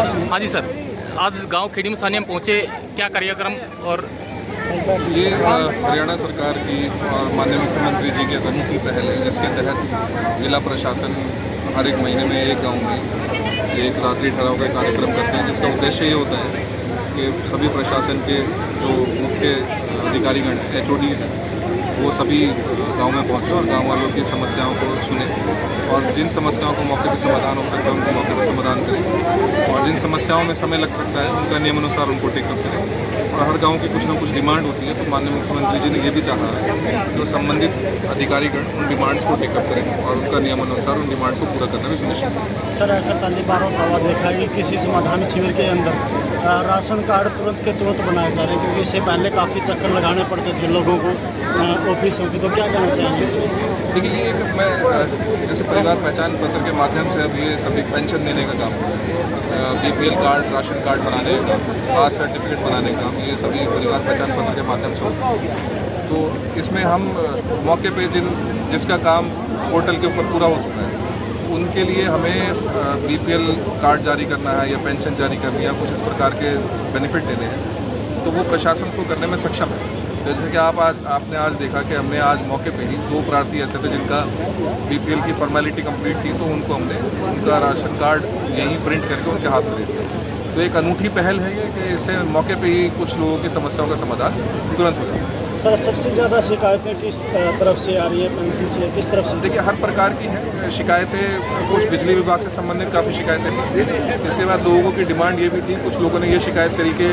हाँ जी सर, आज गांव खेड़ी मसानी में पहुँचे, क्या कार्यक्रम और ये हरियाणा सरकार की और माननीय मुख्यमंत्री जी की एक अनूठी पहल है, जिसके तहत जिला प्रशासन हर एक महीने में एक गांव में एक रात्रि ठहराव का कार्यक्रम करते हैं, जिसका उद्देश्य ये होता है कि सभी प्रशासन के जो मुख्य अधिकारीगण HODs हैं वो सभी गांव में पहुंचे और गांव वालों की समस्याओं को सुने और जिन समस्याओं को मौके पर समाधान हो सकता है उनको मौके पर समाधान करें और जिन समस्याओं में समय लग सकता है उनका नियमानुसार उनको टेकअप करें। और हर गांव की कुछ ना कुछ डिमांड होती है, तो माननीय मुख्यमंत्री जी ने ये भी चाहा है जो संबंधित अधिकारीगण उन डिमांड्स को टेकअप करें और उनका नियमानुसार उन डिमांड्स को पूरा करना भी सुनिश्चित करें। सर, ऐसा पहली बार होता हुआ देखा है कि किसी समाधान शिविर के अंदर राशन कार्ड तुरंत के तुरंत बनाए जा रहे हैं, क्योंकि इससे पहले काफ़ी चक्कर लगाने पड़ते थे लोगों को ऑफिसों के। तो क्या कहना चाहेंगे सर? देखिए, ये मैं जैसे परिवार पहचान पत्र के माध्यम से अब ये सभी पेंशन देने का काम, BPL कार्ड, राशन कार्ड बनाने का काम, कास्ट सर्टिफिकेट बनाने का काम, ये सभी परिवार पहचान पत्र के माध्यम से होता है। तो इसमें हम मौके पे जिसका काम पोर्टल के ऊपर पूरा हो चुका है उनके लिए हमें BPL कार्ड जारी करना है या पेंशन जारी करनी है, कुछ इस प्रकार के बेनिफिट देने हैं, तो वो प्रशासन उसको करने में सक्षम है। जैसे कि आपने आज देखा कि हमने आज मौके पे ही 2 प्रार्थी ऐसे थे जिनका BPL की फॉर्मेलिटी कंप्लीट थी, तो उनको हमने उनका राशन कार्ड यहीं प्रिंट करके उनके हाथ में दे दिया। तो एक अनूठी पहल है ये कि इससे मौके पे ही कुछ लोगों की समस्याओं का समाधान तुरंत हो जाए। सर, सबसे ज़्यादा शिकायतें किस तरफ से आ रही है? पेंशन से किस तरफ से? देखिए, हर प्रकार की हैं शिकायतें। कुछ बिजली विभाग से संबंधित काफ़ी शिकायतें थी। इसके बाद लोगों की डिमांड ये भी थी, कुछ लोगों ने ये शिकायत करी कि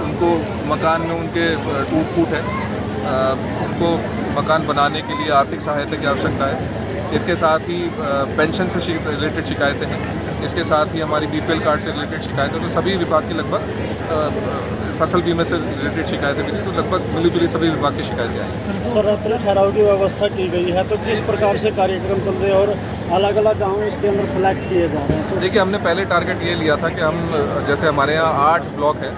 उनको मकान में उनके टूट फूट है, उनको मकान बनाने के लिए आर्थिक सहायता की आवश्यकता है। इसके साथ ही पेंशन से रिलेटेड शिकायतें हैं, इसके साथ ही हमारी BPL कार्ड से रिलेटेड शिकायतें, तो सभी विभाग की लगभग फसल बीमा से रिलेटेड शिकायतें भी थी, तो लगभग मिलीजुली सभी विभाग की शिकायतें आई। सर, रात्रि ठहराव की व्यवस्था की गई है, तो किस प्रकार से कार्यक्रम चल रहे हैं और अलग अलग गाँव इसके अंदर सेलेक्ट किए जा रहे हैं? तो देखिए, हमने पहले टारगेट ये लिया था कि हम जैसे हमारे यहाँ 8 ब्लॉक हैं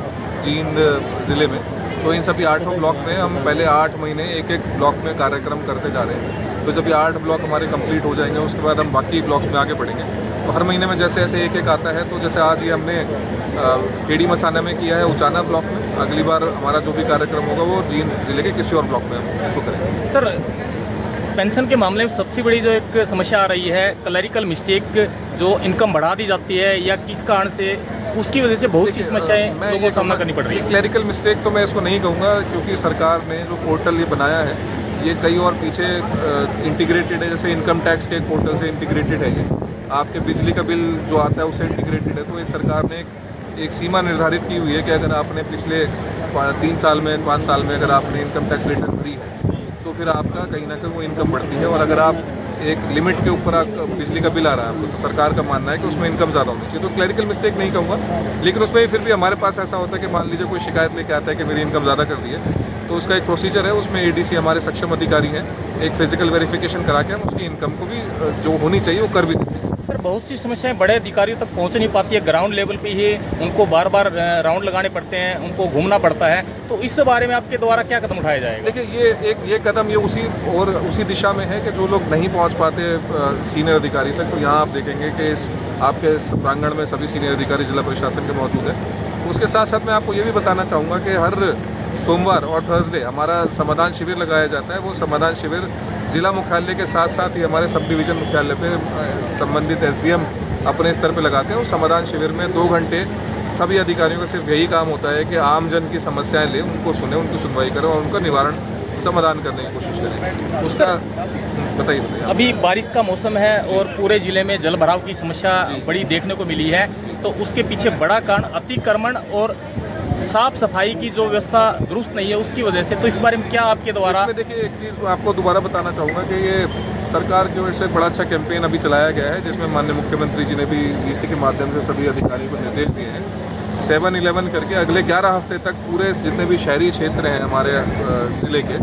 जींद ज़िले में, तो इन सभी 8 ब्लॉक में हम पहले 8 महीने एक ब्लॉक में कार्यक्रम करते जा रहे हैं। तो जब ये 8 ब्लॉक हमारे कंप्लीट हो जाएंगे उसके बाद हम बाकी ब्लॉक्स में आगे बढ़ेंगे। तो हर महीने में जैसे जैसे एक आता है, तो जैसे आज ये हमने खेड़ी मसाना में किया है, उचाना ब्लॉक में, अगली बार हमारा जो भी कार्यक्रम होगा वो जींद जिले के किसी और ब्लॉक में हम उसको करेंगे। सर, पेंशन के मामले में सबसे बड़ी जो एक समस्या आ रही है, क्लरिकल मिस्टेक, जो इनकम बढ़ा दी जाती है या किस कारण से, उसकी वजह से बहुत सी समस्याएं लोगों को सामना करनी पड़ रही है। क्लरिकल मिस्टेक तो मैं इसको नहीं कहूँगा, क्योंकि सरकार ने जो पोर्टल ये बनाया है ये कई और पीछे इंटीग्रेटेड है। जैसे इनकम टैक्स के एक पोर्टल से इंटीग्रेटेड है, ये आपके बिजली का बिल जो आता है उससे इंटीग्रेटेड है। तो एक सरकार ने एक सीमा निर्धारित की हुई है कि अगर आपने पिछले 3 साल में 5 साल में अगर आपने इनकम टैक्स रिटर्न भरी है तो फिर आपका कहीं ना कहीं वो इनकम बढ़ती है। और अगर आप एक लिमिट के ऊपर बिजली का बिल आ रहा है आपको, तो सरकार का मानना है कि उसमें इनकम ज़्यादा होनी चाहिए। तो क्लरिकल मिस्टेक नहीं कहूँगा, लेकिन उसमें फिर भी हमारे पास ऐसा होता है कि मान लीजिए कोई शिकायत लेके आता है कि मेरी इनकम ज़्यादा कर दी है, तो उसका एक प्रोसीजर है, उसमें ADC हमारे सक्षम अधिकारी हैं, एक फिजिकल वेरिफिकेशन करा के हम उसकी इनकम को भी जो होनी चाहिए वो कर भी देते हैं। सर, बहुत सी समस्याएं बड़े अधिकारियों तक पहुंच नहीं पाती है, ग्राउंड लेवल पे ही उनको बार बार राउंड लगाने पड़ते हैं, उनको घूमना पड़ता है, तो इस बारे में आपके द्वारा क्या कदम उठाया जाएगा? देखिए, ये कदम ये उसी दिशा में है कि जो लोग नहीं पहुंच पाते सीनियर अधिकारी तक, तो यहाँ आप देखेंगे कि आपके प्रांगण में सभी सीनियर अधिकारी जिला प्रशासन के मौजूद हैं। उसके साथ साथ मैं आपको ये भी बताना चाहूँगा कि हर सोमवार और थर्सडे हमारा समाधान शिविर लगाया जाता है। वो समाधान शिविर जिला मुख्यालय के साथ साथ ही हमारे सब डिवीज़न मुख्यालय पे संबंधित SDM अपने स्तर पे लगाते हैं। उस समाधान शिविर में 2 घंटे सभी अधिकारियों का सिर्फ यही काम होता है कि आम जन की समस्याएं लें, उनको सुने, उनकी सुनवाई करें और उनका निवारण समाधान करने की कोशिश करें। उसका बताइए। अभी बारिश का मौसम है और पूरे ज़िले में जल भराव की समस्या बड़ी देखने को मिली है, तो उसके पीछे बड़ा कारण अतिक्रमण और साफ सफाई की जो व्यवस्था दुरुस्त नहीं है उसकी वजह से, तो इस बारे में क्या आपके द्वारा? इसमें देखिए, एक चीज़ आपको दोबारा बताना चाहूँगा कि ये सरकार की ओर से बड़ा अच्छा कैंपेन अभी चलाया गया है, जिसमें माननीय मुख्यमंत्री जी ने भी VC के माध्यम से सभी अधिकारियों को निर्देश दिए हैं 7-11 करके अगले 11 हफ्ते तक पूरे जितने भी शहरी क्षेत्र हैं हमारे ज़िले के,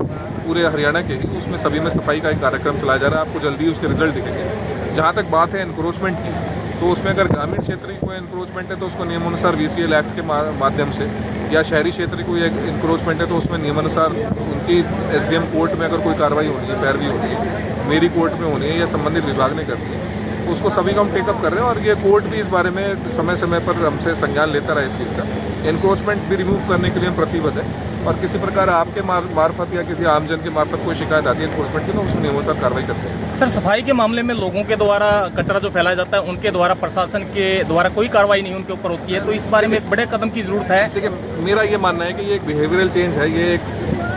पूरे हरियाणा के ही, उसमें सभी में सफाई का एक कार्यक्रम चलाया जा रहा है। आपको जल्दी उसके रिजल्ट दिखेंगे। जहाँ तक बात है एनक्रोचमेंट की, तो उसमें अगर ग्रामीण क्षेत्र की कोई एनक्रोचमेंट है तो उसको नियमानुसार VCL एक्ट के माध्यम से, या शहरी क्षेत्र की कोई एनक्रोचमेंट है तो उसमें नियमानुसार उनकी SDM कोर्ट में अगर कोई कार्रवाई होनी है, पैरवी होनी है, मेरी कोर्ट में होनी है या संबंधित विभाग ने करनी है, उसको सभी को हम टेकअप कर रहे हैं और ये कोर्ट भी इस बारे में समय समय पर हमसे संज्ञान लेता रहा इस चीज़ का। एनक्रोचमेंट भी रिमूव करने के लिए हम प्रतिबद्ध है और किसी प्रकार आपके मार्फत या किसी आमजन के मार्फत कोई शिकायत आती है एनक्रोचमेंट की तो उस नियमानुसार कार्रवाई करते हैं। सर, सफाई के मामले में लोगों के द्वारा कचरा जो फैलाया जाता है उनके द्वारा प्रशासन के द्वारा कोई कार्रवाई नहीं उनके ऊपर होती है, तो इस बारे में एक बड़े कदम की जरूरत है। देखिए, मेरा ये मानना है कि ये एक बिहेवियरल चेंज है। ये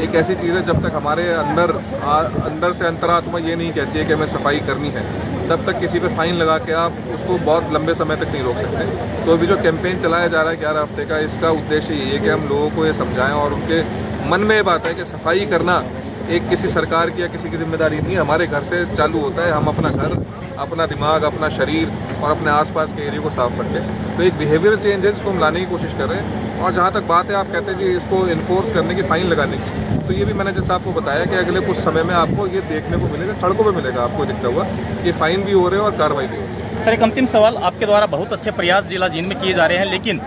एक ऐसी चीज़ है, जब तक हमारे अंदर से अंतरात्मा ये नहीं कहती है कि हमें सफाई करनी है, तब तक किसी पे फाइन लगा के आप उसको बहुत लंबे समय तक नहीं रोक सकते। तो अभी जो कैंपेन चलाया जा रहा है 11 हफ्ते का, इसका उद्देश्य यही है कि हम लोगों को ये समझाएं और उनके मन में ये बात है कि सफाई करना एक किसी सरकार की या किसी की जिम्मेदारी नहीं, हमारे घर से चालू होता है। हम अपना घर, अपना दिमाग, अपना शरीर और अपने आसपास के एरिया को साफ रखें। तो एक बिहेवियरल चेंज है जिसको हम लाने की कोशिश कर रहे हैं। और जहाँ तक बात है, आप कहते हैं जी इसको इन्फोर्स करने की, फाइन लगाने की, तो ये भी मैंने जैसा आपको बताया कि अगले कुछ समय में आपको ये देखने को मिलेगा, सड़कों पर मिलेगा आपको दिखता हुआ कि फाइन भी हो रहे हैं और कार्रवाई भी हो रही है। सर, एक अंतिम सवाल, आपके द्वारा बहुत अच्छे प्रयास जिला जींद में किए जा रहे हैं, लेकिन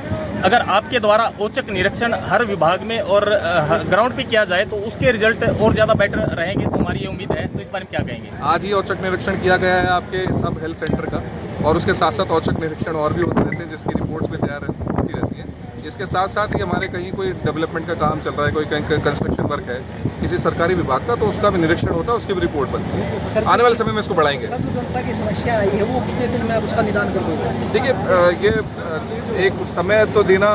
अगर आपके द्वारा औचक निरीक्षण हर विभाग में और ग्राउंड पे किया जाए तो उसके रिजल्ट और ज़्यादा बेटर रहेंगे, तो हमारी ये उम्मीद है। तो इस बारे में क्या कहेंगे? आज ही औचक निरीक्षण किया गया है आपके सब हेल्थ सेंटर का और उसके साथ साथ औचक निरीक्षण और भी होते रहते हैं जिसकी रिपोर्ट्स भी तैयार होती रहती हैं। इसके साथ साथ ही हमारे कहीं कोई डेवलपमेंट का काम चल रहा है, कोई कहीं कंस्ट्रक्शन वर्क है किसी सरकारी विभाग का, तो उसका भी निरीक्षण होता है, उसकी भी रिपोर्ट बनती है। आने वाले समय में इसको बढ़ाएंगे। सर, जो जनता की समस्या आई है वो कितने दिन में आप उसका निदान कर दोगे? देखिए, ये एक समय तो देना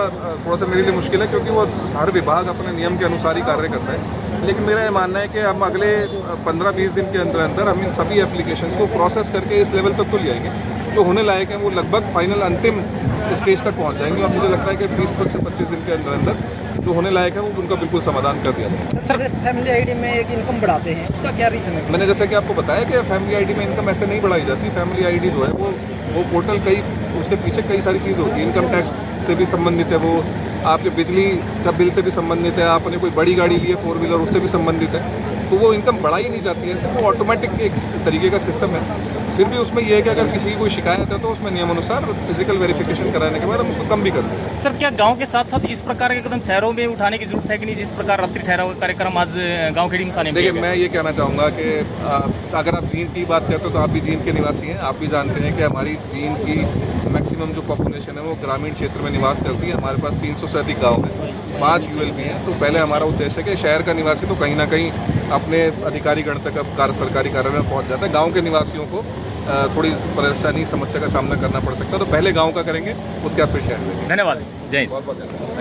थोड़ा सा मेरे लिए मुश्किल है क्योंकि वो हर विभाग अपने नियम के अनुसार ही कार्य करता है। लेकिन मेरा ये मानना है कि हम अगले 15-20 दिन के अंदर अंदर हम इन सभी एप्लीकेशंस को प्रोसेस करके इस लेवल तक तो ले आएंगे जो होने लायक है। वो लगभग फाइनल अंतिम स्टेज तक पहुंच जाएंगे और मुझे लगता है कि 20 से 25 दिन के अंदर अंदर जो होने लायक है वो उनका बिल्कुल समाधान कर दिया जाए। सर, फैमिली आईडी में एक इनकम बढ़ाते हैं, उसका क्या रीज़न है? मैंने जैसे कि आपको बताया कि फैमिली आईडी में इनकम ऐसे नहीं बढ़ाई जाती। फैमिली आईडी जो है वो पोर्टल उसके पीछे कई सारी चीज़ होती है। इनकम टैक्स से भी संबंधित है, वो आपके बिजली का बिल से भी संबंधित है, आपने कोई बड़ी गाड़ी ली है 4 व्हीलर उससे भी संबंधित है। तो वो इनकम बढ़ाई नहीं जाती है, सिर्फ वो ऑटोमेटिक एक तरीके का सिस्टम है। फिर भी उसमें यह है कि अगर किसी की कोई शिकायत है तो उसमें नियमानुसार फिजिकल वेरिफिकेशन कराने के बाद हम उसको कम भी कर दें। सर, क्या गांव के साथ साथ इस प्रकार के कदम शहरों में उठाने की जरूरत है कि नहीं, जिस प्रकार रात्रि ठहराव का कार्यक्रम आज गांव खेड़ी में साने में? देखिए, मैं ये कहना चाहूँगा कि अगर आप जींद की बात करते हो तो आप भी जींद के निवासी हैं। आप भी जानते हैं कि हमारी जींद की मैक्सिमम जो पॉपुलेशन है वो ग्रामीण क्षेत्र में निवास करती है। हमारे पास 300 से अधिक गाँव हैं, 5 ULB हैं। तो पहले हमारा उद्देश्य है कि शहर का निवासी तो कहीं ना कहीं अपने अधिकारीगण तक अब सरकारी कार्यालय में पहुँच जाता है। गाँव के निवासियों को थोड़ी परेशानी समस्या का सामना करना पड़ सकता है, तो पहले गांव का करेंगे, उसके बाद फिर शहर में। धन्यवाद, जय हिंद। बहुत बहुत धन्यवाद।